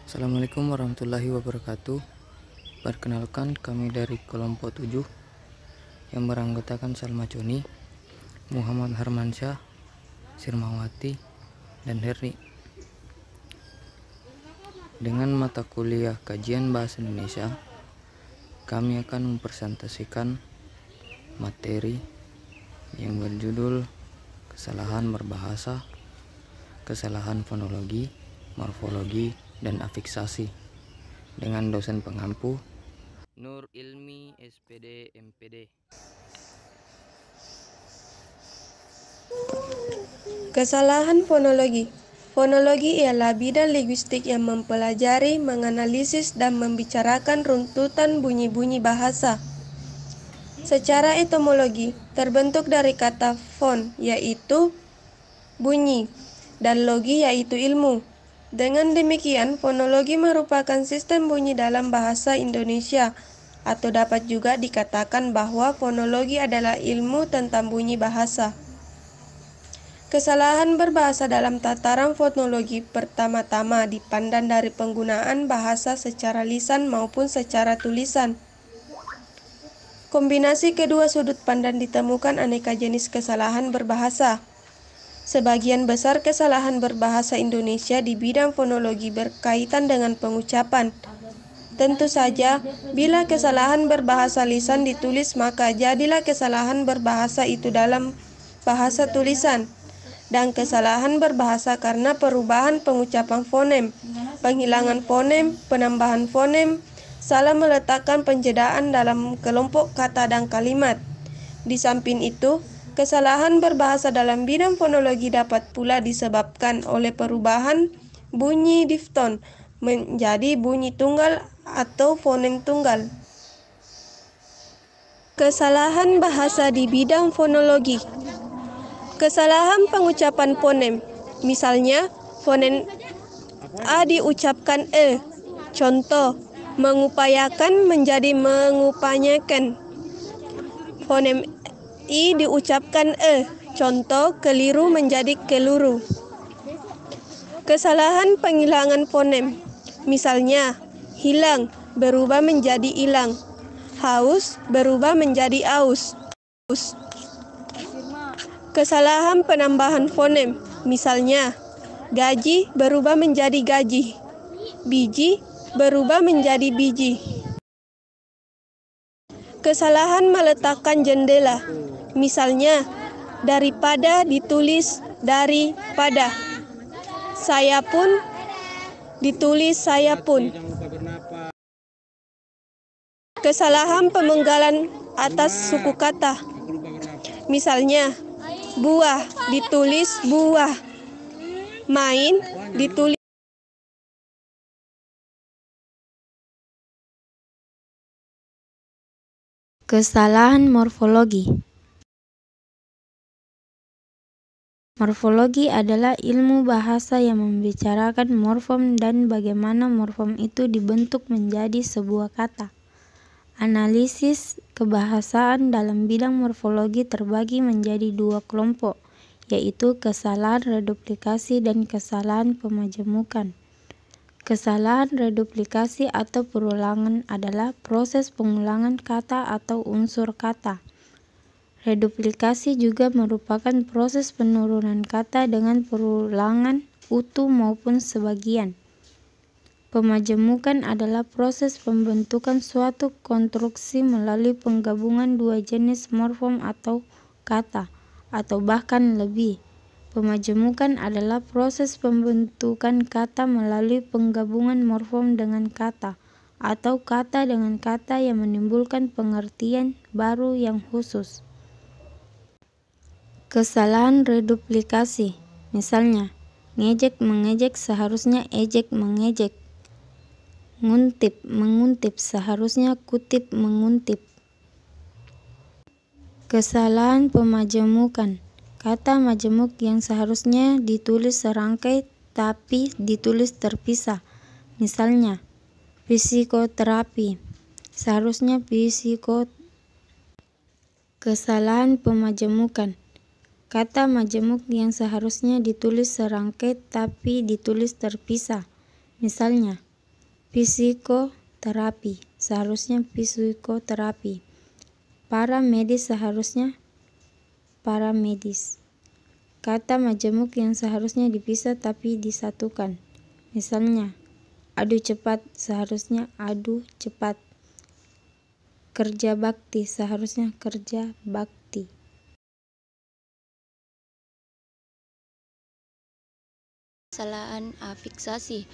Assalamualaikum warahmatullahi wabarakatuh. Perkenalkan, kami dari kelompok 7 yang beranggotakan Salma Joni, Muhammad Harmansyah, Sirmawati, dan Herni. Dengan mata kuliah kajian bahasa Indonesia, kami akan mempresentasikan materi yang berjudul kesalahan berbahasa, kesalahan fonologi, morfologi, dan afiksasi dengan dosen pengampu Nur Ilmi SPD MPD. Kesalahan fonologi. Fonologi ialah bidang linguistik yang mempelajari, menganalisis, dan membicarakan runtutan bunyi-bunyi bahasa. Secara etimologi, terbentuk dari kata fon, yaitu bunyi, dan logi, yaitu ilmu. Dengan demikian, fonologi merupakan sistem bunyi dalam bahasa Indonesia, atau dapat juga dikatakan bahwa fonologi adalah ilmu tentang bunyi bahasa. Kesalahan berbahasa dalam tataran fonologi pertama-tama dipandang dari penggunaan bahasa secara lisan maupun secara tulisan. Kombinasi kedua sudut pandang ditemukan aneka jenis kesalahan berbahasa. Sebagian besar kesalahan berbahasa Indonesia di bidang fonologi berkaitan dengan pengucapan. Tentu saja, bila kesalahan berbahasa lisan ditulis, maka jadilah kesalahan berbahasa itu dalam bahasa tulisan. Dan kesalahan berbahasa karena perubahan pengucapan fonem, penghilangan fonem, penambahan fonem, salah meletakkan penjedaan dalam kelompok kata dan kalimat. Di samping itu, kesalahan berbahasa dalam bidang fonologi dapat pula disebabkan oleh perubahan bunyi difton menjadi bunyi tunggal atau fonem tunggal. Kesalahan bahasa di bidang fonologi. Kesalahan pengucapan fonem. Misalnya, fonem A diucapkan E. Contoh, mengupayakan menjadi mengupanyakan. Fonem I diucapkan E. Contoh, keliru menjadi keluru. Kesalahan penghilangan fonem. Misalnya, hilang berubah menjadi ilang. Haus berubah menjadi aus. Kesalahan penambahan fonem. Misalnya, gaji berubah menjadi gaji. Biji berubah menjadi biji. Kesalahan meletakkan jendela. Misalnya, daripada ditulis daripada. Saya pun ditulis saya pun. Kesalahan pemenggalan atas suku kata. Misalnya, buah ditulis buah. Main ditulis. Kesalahan morfologi. Morfologi adalah ilmu bahasa yang membicarakan morfem dan bagaimana morfem itu dibentuk menjadi sebuah kata. Analisis kebahasaan dalam bidang morfologi terbagi menjadi dua kelompok, yaitu kesalahan reduplikasi dan kesalahan pemajemukan. Kesalahan reduplikasi atau perulangan adalah proses pengulangan kata atau unsur kata. Reduplikasi juga merupakan proses penurunan kata dengan perulangan utuh maupun sebagian. Pemajemukan adalah proses pembentukan suatu konstruksi melalui penggabungan dua jenis morfem atau kata, atau bahkan lebih. Pemajemukan adalah proses pembentukan kata melalui penggabungan morfem dengan kata, atau kata dengan kata yang menimbulkan pengertian baru yang khusus. Kesalahan reduplikasi. Misalnya, ngejek mengejek seharusnya ejek mengejek. Nguntip menguntip seharusnya kutip menguntip. Kesalahan pemajemukan. Kata majemuk yang seharusnya ditulis serangkai tapi ditulis terpisah. Misalnya, psikoterapi seharusnya psikot. Kesalahan pemajemukan. Kata majemuk yang seharusnya ditulis serangkai tapi ditulis terpisah. Misalnya, Psikoterapi, seharusnya psikoterapi. Paramedis, seharusnya paramedis. Kata majemuk yang seharusnya dipisah tapi disatukan. Misalnya, adu cepat, seharusnya adu cepat. Kerja bakti, seharusnya kerja bakti. Kesalahan afiksasi.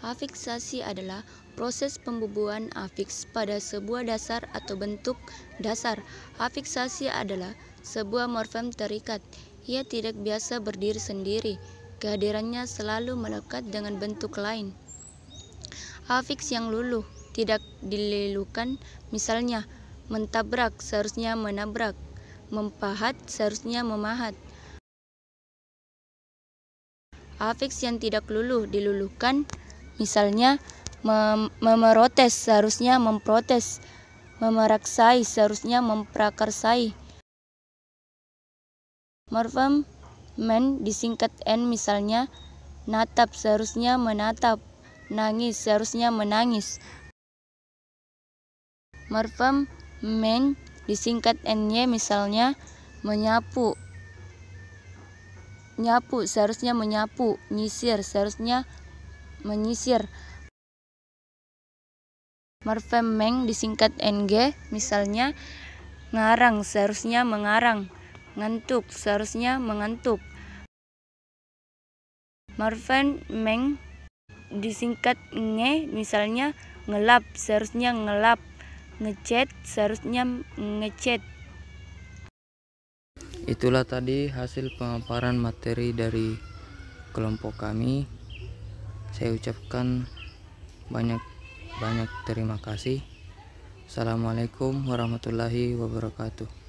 Afiksasi adalah proses pembubuhan afiks pada sebuah dasar atau bentuk dasar. Afiksasi adalah sebuah morfem terikat. Ia tidak biasa berdiri sendiri. Kehadirannya selalu melekat dengan bentuk lain. Afiks yang luluh tidak diluluhkan, misalnya mentabrak seharusnya menabrak, mempahat seharusnya memahat. Afiks yang tidak luluh diluluhkan, misalnya memerotes seharusnya memprotes, memeraksai seharusnya memprakarsai. Morfem men disingkat n, misalnya natap seharusnya menatap, nangis seharusnya menangis. Morfem men disingkat ny, misalnya menyapu, nyapu seharusnya menyapu, nyisir seharusnya menyisir. Morfem meng disingkat ng, misalnya ngarang seharusnya mengarang, ngantuk seharusnya mengantuk. Morfem meng disingkat nge, misalnya ngelap seharusnya ngelap, ngechat seharusnya ngechat. Itulah tadi hasil pemaparan materi dari kelompok kami. Saya ucapkan banyak terima kasih. Assalamualaikum warahmatullahi wabarakatuh.